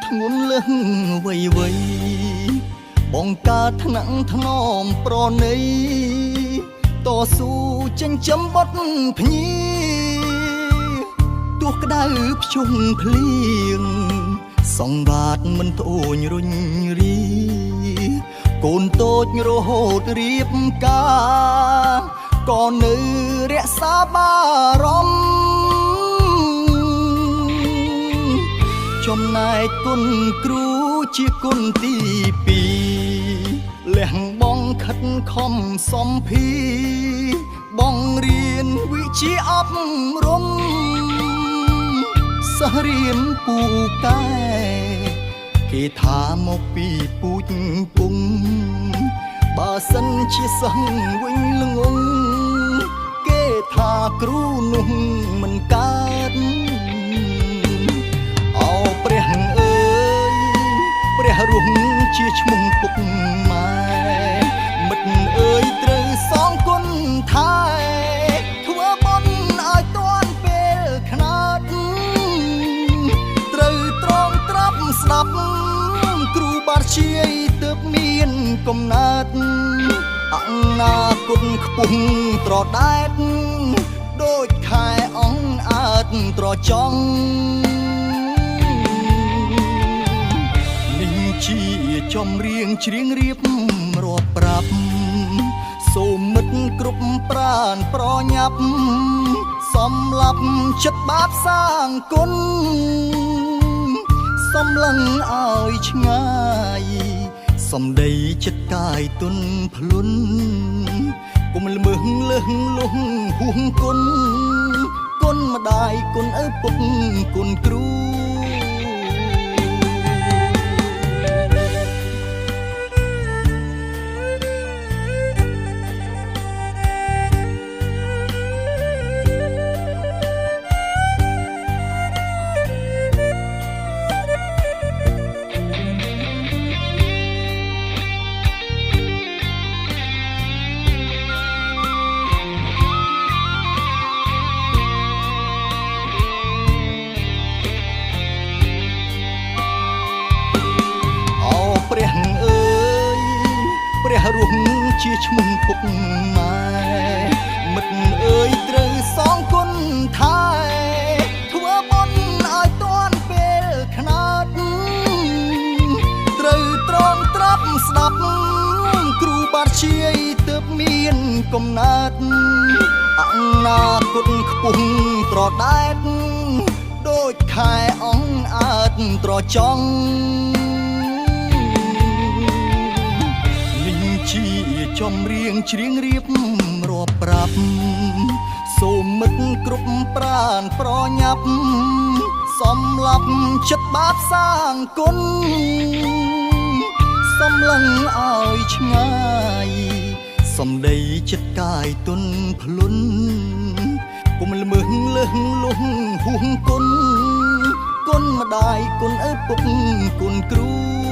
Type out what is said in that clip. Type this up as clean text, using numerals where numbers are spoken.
ធ្ងន់លឹងវៃវៃបងកើតថ្នាក់ថ្នមប្រណីតស៊ូចិញ្ចឹមបុត្រភ្ញីទោះក្តៅភ្ជុំភ្លៀងសង្វាតមិនត្អូញរុញរីកូនតូចរហូតរៀបការក៏នៅរក្សាបារម្ភចំណែកគុណគ្រូជាគុណទីពីរលះបងខិតខំសំភីបងរៀនវិជ្ជាអប់រំសិស្សរៀនពូកែគេថាមកពីពូជពងបើសិនជាសិស្សវិញល្ងងគេថាគ្រូនោះមិនកើតអោព្រះអើយព្រះរស់ជាឈ្មោះពុកម៉ែមិត្តអើយត្រូវសងគុណថែធ្វើបុណ្យឲ្យទាន់ពេលខ្នាតត្រូវត្រង់ត្រាប់ស្ដាប់គ្រូបាធ្យាយទើបមានកំណត់អនាគតខ្ពស់ត្រដែតដូចខែអង្អាតត្រចង់នេះជាចម្រៀងច្រៀងរៀបរាប់ប្រាប់សូមមិត្តគ្រប់ប្រានប្រញាប់សំឡាប់ចិត្តបាបសាងគុណសំឡឹងឲ្យឆ្ងាយសំដីចិត្តកាយទុនភ្លុនគុំល្មើងលើសលុះហួងគុណគុណម្ដាយគុណឪពុកគុណគ្រូព្រះរស់ជាឈ្មោះពុកម៉ែមិត្តអើយត្រូវសងគុណថែធ្វើបុណ្យឲ្យទាន់ពេលខ្នាតត្រូវត្រង់ត្រាប់ស្ដាប់គ្រូបាធ្យាយទើបមានកំណត់អនាគតខ្ពស់ត្រដែតដូចខែអង្អាតត្រចង់ជាចម្រៀងច្រៀងរៀបរាប់ប្រាប់សូមមិត្តគ្រប់ប្រានប្រញាប់សំឡាប់ចិត្តបាបសាងគុណសំឡឹងឲ្យឆ្ងាយសំដីចិត្តកាយទុនភ្លុនគុំល្មើងលើសលុះហួងគុណគុណម្ដាយគុណឪពុកគុណគ្រូ